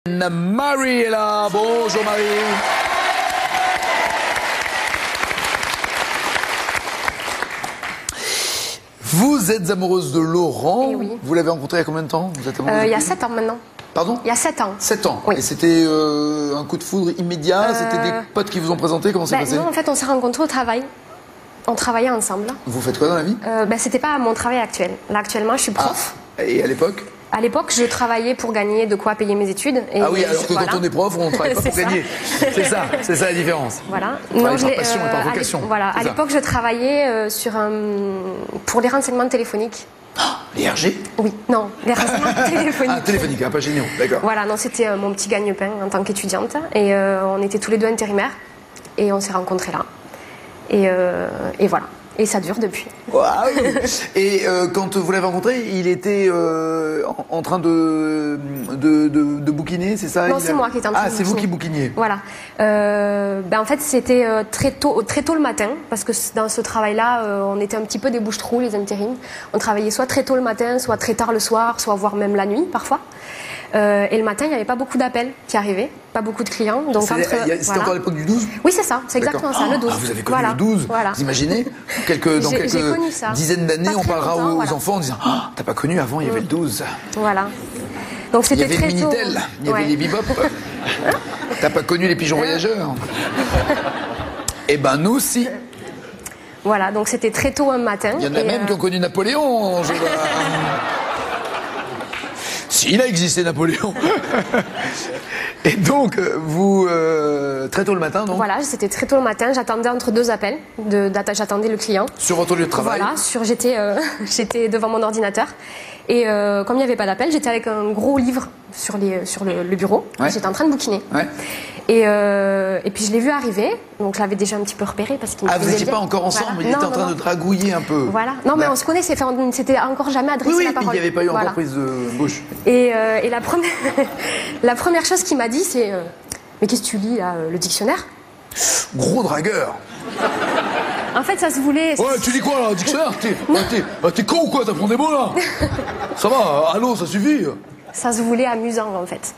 Marie est là. Bonjour Marie. Vous êtes amoureuse de Laurent. Eh oui. Vous l'avez rencontré il y a combien de temps? Vous êtes amoureuse il y a 7 ans maintenant. Pardon? Il y a 7 ans. 7 ans. Oui. Et c'était un coup de foudre immédiat? C'était des potes qui vous ont présenté? Comment c'est passé? Non, en fait, on s'est rencontrés au travail. On travaillait ensemble. Vous faites quoi dans la vie? C'était pas mon travail actuel. Là, actuellement, je suis prof. Ah. Et à l'époque? À l'époque, je travaillais pour gagner de quoi payer mes études. Et ah oui, alors que voilà. quand on est prof, on ne travaille pas pour gagner. C'est ça la différence. Voilà. On travaille par passion et par vocation. Voilà. À l'époque, je travaillais pour les renseignements téléphoniques. Les RG? Oui, non, les renseignements téléphoniques. Ah, téléphonique, pas géniaux, d'accord. Voilà, non, c'était mon petit gagne-pain en tant qu'étudiante. Et on était tous les deux intérimaires. Et on s'est rencontrés là. Et voilà. Et ça dure depuis. Waouh. Et quand vous l'avez rencontré, il était en train de bouquiner, c'est ça? Non, c'est moi qui étais en train de c'est vous qui bouquiniez. Voilà. En fait, c'était très tôt le matin, parce que dans ce travail-là, on était un petit peu des bouches-trous, les intérims. On travaillait soit très tôt le matin, soit très tard le soir, soit voire même la nuit, parfois. Et le matin, il n'y avait pas beaucoup d'appels qui arrivaient, pas beaucoup de clients. Donc c'était encore l'époque du 12? Oui, c'est ça, c'est exactement ça, le 12. Ah, vous avez connu le 12, vous imaginez? Dans quelques dizaines d'années, on parlera aux enfants en disant ah, t'as pas connu avant, il y avait le 12. Voilà. Donc c'était très tôt. Il y avait le Minitel, il y avait les Bebop. T'as pas connu les pigeons voyageurs? Eh ben, nous aussi. Voilà, donc c'était très tôt un matin. Il y en a même qui ont connu Napoléon. Si, il a existé Napoléon. Et donc, vous, très tôt le matin, donc? Voilà, c'était très tôt le matin, j'attendais entre deux appels, j'attendais le client. Sur votre lieu de travail? Voilà, j'étais devant mon ordinateur. Et comme il n'y avait pas d'appel, j'étais avec un gros livre sur le bureau. Ouais. J'étais en train de bouquiner. Ouais. Et puis je l'ai vu arriver, donc je l'avais déjà un petit peu repéré parce qu'il me vous n'étiez pas encore ensemble, voilà. Il était en train de dragouiller un peu. Voilà. Non, mais on se connaissait, on ne s'était encore jamais adressé la parole. Oui, il n'y avait pas eu encore prise de bouche. Et la première chose qu'il m'a dit, c'est mais qu'est-ce que tu lis là, le dictionnaire? Gros dragueur. En fait, ça se voulait... Ouais, tu dis quoi là, dictionnaire? T'es con ou quoi? T'apprends des mots là? Ça va, allô, ça suffit. Ça se voulait amusant en fait.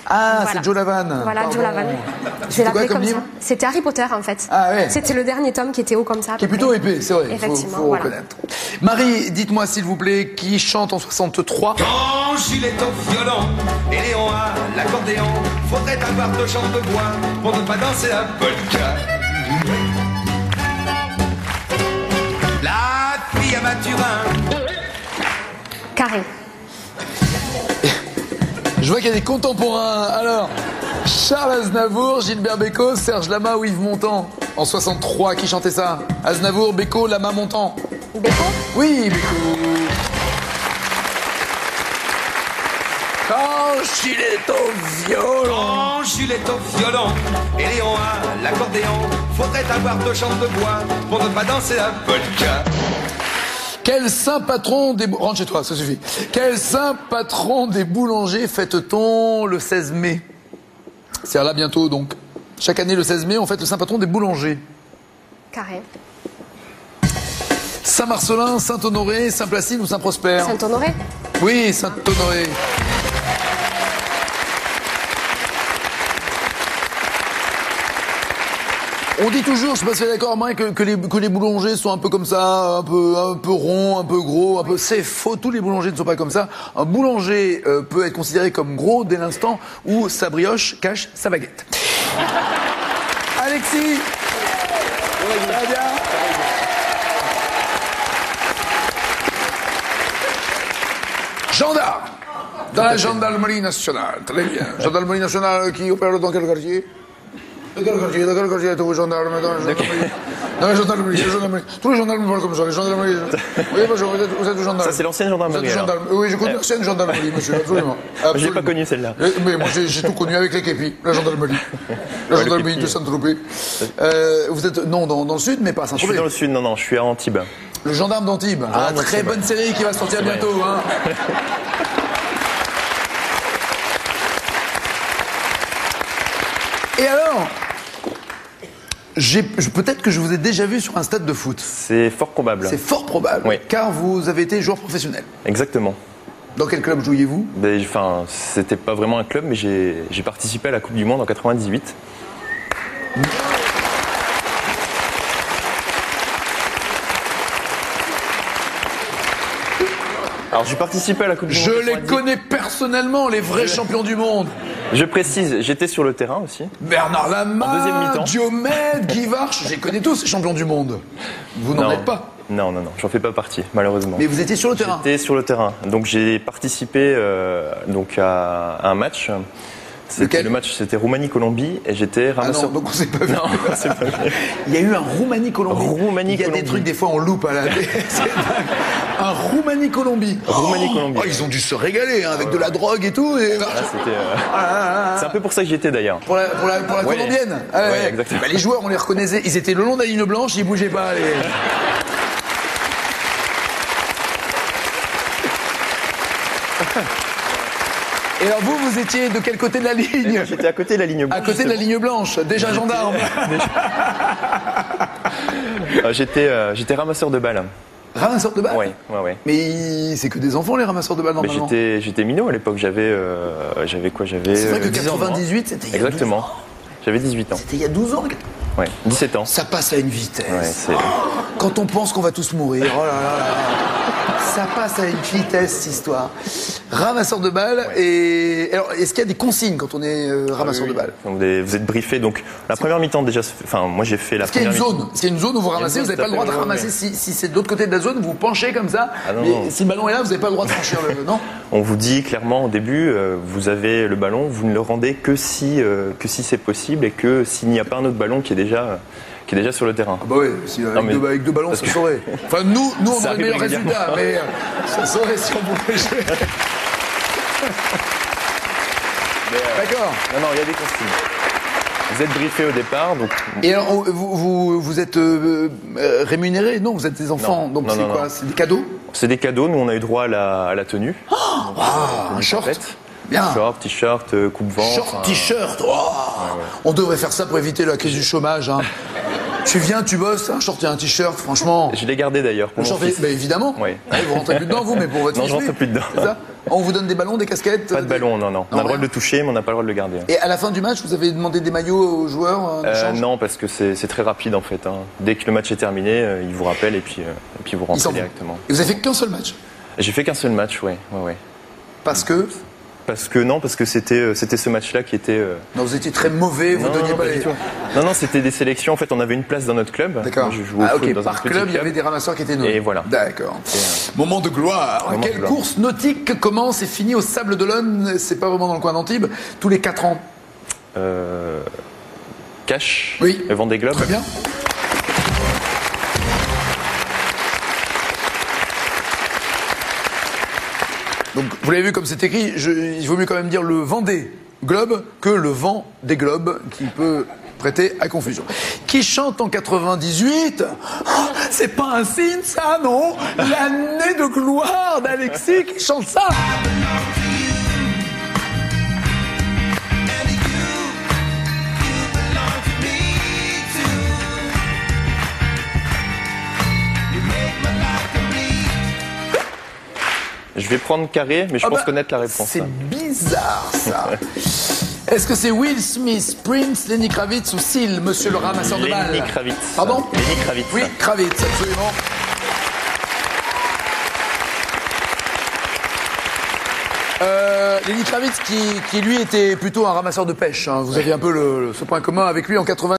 Ah, voilà. C'est Joe Lavan. Voilà, Joe Lavan. Je vais l'appeler comme ça. C'était Harry Potter en fait. Ah ouais. C'était le dernier tome qui était haut comme ça. Qui est plutôt épais, c'est vrai. Effectivement, faut reconnaître. Marie, dites-moi s'il vous plaît, qui chante en 63? Quand Gilles est au violon et Léon à l'accordéon, faudrait avoir 2 jambes de bois pour ne pas danser la polka. La fille à Mathurin. Carré. Je vois qu'il y a des contemporains. Alors, Charles Aznavour, Gilbert Bécaud, Serge Lama ou Yves Montand. En 63, qui chantait ça? Aznavour, Bécaud, Lama, Montand. Bécaud? Oui, Bécaud. Quand Gilles est au violon. Quand Gilles est au violon et Léon à l'accordéon, faudrait avoir 2 jambes de bois pour ne pas danser la polka. Quel saint patron des... Rentre chez toi, ça suffit. Quel saint patron des boulangers fête-t-on le 16 mai? C'est là bientôt, donc. Chaque année, le 16 mai, on fête le saint patron des boulangers. Carré. Saint-Marcelin, Saint-Honoré, Saint-Placide ou Saint-Prosper? Saint-Honoré? Oui, Saint-Honoré. On dit toujours, je sais pas si vous êtes d'accord, que les boulangers sont un peu comme ça, un peu ronds, un peu gros, un peu. C'est faux. Tous les boulangers ne sont pas comme ça. Un boulanger peut être considéré comme gros dès l'instant où sa brioche cache sa baguette. Alexis, ça va bien? Gendarme dans la gendarmerie nationale. Très bien. Gendarmerie nationale qui opère dans quel quartier? Dans quel quartier êtes-vous gendarme? Dans la gendarmerie. Tous les gendarmes parlent comme ça. Les gendarmeries. Oui, bonjour, vous êtes gendarme. Ça, c'est l'ancienne gendarmerie. Oui, j'ai connu l'ancienne gendarmerie, monsieur, absolument. J'ai pas connu celle-là. Mais moi, j'ai tout connu avec les képis, la gendarmerie. La gendarmerie de Saint-Tropez. Vous êtes, non, dans le sud, mais pas à Saint-Tropez. Je suis dans le sud, non, je suis à Antibes. Le gendarme d'Antibes. Ah, très bonne série qui va sortir bientôt, hein. Et alors, peut-être que je vous ai déjà vu sur un stade de foot. C'est fort probable. C'est fort probable, oui. Car vous avez été joueur professionnel. Exactement. Dans quel club jouiez-vous? Enfin, c'était pas vraiment un club, mais j'ai participé à la Coupe du Monde en 98. Alors j'ai participé à la Coupe du Monde. Je les connais personnellement, les vrais champions du monde. Je précise, j'étais sur le terrain aussi. Bernard Lama, En deuxième mi-temps. Diomède, Guy Varch, je les connais tous, ces champions du monde. Vous n'en Non. êtes pas. Non, j'en fais pas partie, malheureusement. Mais vous étiez sur le terrain. J'étais sur le terrain. Donc j'ai participé donc à un match. Lequel? Le match, c'était Roumanie-Colombie et j'étais Ah ramasseur. non, donc on s'est pas vu. Non, c'est pas vrai. Il y a eu un Roumanie-Colombie. Roumanie-Colombie. Il y a des trucs, des fois, on loupe à la c'est dingue. Un Roumanie-Colombie. Roumanie-Colombie. Oh, ils ont dû se régaler, hein, avec de la drogue et tout. Et... Là, c'était, c'est un peu pour ça que j'y étais d'ailleurs. Pour la Ouais. colombienne. Ah ouais. Ouais, exactement. Bah, les joueurs, on les reconnaissait. Ils étaient le long de la ligne blanche, ils bougeaient pas. Et alors vous étiez de quel côté de la ligne? J'étais à côté de la ligne blanche. À côté de la justement. ligne blanche, déjà gendarme. J'étais ramasseur de balles. Ramasseur de balles? Ouais. Mais c'est que des enfants, les ramasseurs de balles, Mais normalement. j'étais minot à l'époque. J'avais quoi? J'avais. C'est vrai que 10 ans, 98, c'était il y a 12 Exactement. ans. J'avais 18 ans. C'était il y a 12 ans. Ouais. 17 ans. Ça passe à une vitesse. Ouais, c'est. Quand on pense qu'on va tous mourir, oh là là là. Ça passe à une vitesse, cette histoire. Ramasseur de balles, et alors, est-ce qu'il y a des consignes quand on est ramasseur de balles? Vous êtes briefé. Donc la première mi-temps déjà. Enfin, moi j'ai fait la Est-ce qu'il y a première une mi-temps. zone? Est-ce qu'il y a une zone où vous ramassez? Vous n'avez pas le droit de tout à fait, ramasser si c'est de l'autre côté de la zone, vous penchez comme ça. Ah non, mais non. si le ballon est là, vous n'avez pas le droit de franchir le. Non? On vous dit clairement au début, vous avez le ballon, vous ne le rendez que si c'est possible et que s'il n'y a pas un autre ballon qui est déjà sur le terrain. Ah bah oui, si, avec deux ballons, ça saurait. Enfin, nous on Ça aurait le meilleur arrive résultat, mais ça saurait si on pouvait jouer. D'accord. Non, il y a des consignes. Vous êtes briefé au départ, donc. Et alors, vous êtes rémunéré? Non, vous êtes des enfants, Non. donc Non, c'est non, quoi? non. C'est des cadeaux? C'est des cadeaux. Nous, on a eu droit à la tenue. Un short? Complète. Bien. Short, t-shirt, coupe-vent. Short, t-shirt. Oh. On devrait faire ça pour éviter la crise du chômage. Hein. Tu viens, tu bosses, un short et un t-shirt, franchement. Je l'ai gardé d'ailleurs. Le pour short, mon fils. bah, évidemment. Oui. Ouais, vous rentrez plus dedans, vous, mais pour votre Non, fils, je rentre oui. plus dedans. C'est ça? On vous donne des ballons, des casquettes? Pas de ballon, non. On a Non, le droit rien. de le toucher, mais on n'a pas le droit de le garder. Et à la fin du match, vous avez demandé des maillots aux joueurs en échange? Non, parce que c'est très rapide en fait. Hein. Dès que le match est terminé, ils vous rappellent et puis vous Ils s'en rentrez vont. directement. Et vous avez fait qu'un seul match? J'ai fait qu'un seul match, ouais. Parce que? Parce que c'était ce match-là qui était. Non, vous étiez très mauvais, vous donniez pas pas les. du tout. Non, c'était des sélections. En fait, on avait une place dans notre club. D'accord. Moi, je jouais au Ah, foot ok. dans un Par petit club, il y avait des ramasseurs qui étaient nommés. Et voilà. D'accord. Moment de gloire. Moment de Quelle gloire. course nautique commence et finit au Sable d'Olonne? C'est pas vraiment dans le coin d'Antibes. Tous les 4 ans. Cash. Oui. Le Vendée Globe. Très bien. Donc, vous l'avez vu comme c'est écrit, il vaut mieux quand même dire le Vendée Globe que le vent des globes qui peut prêter à confusion. Qui chante en 98? Oh, c'est pas un signe ça, non? L'année de gloire d'Alexis qui chante ça. Je vais prendre carré, mais je Ah pense bah, connaître la réponse. C'est bizarre ça. Est-ce que c'est Will Smith, Prince, Lenny Kravitz ou Seal, monsieur le ramasseur de balles? Lenny Kravitz. Pardon? Lenny Kravitz. Oui, Kravitz, absolument. Lenny Kravitz qui lui était plutôt un ramasseur de pêche. Hein. Vous aviez un peu ce point commun avec lui en 80.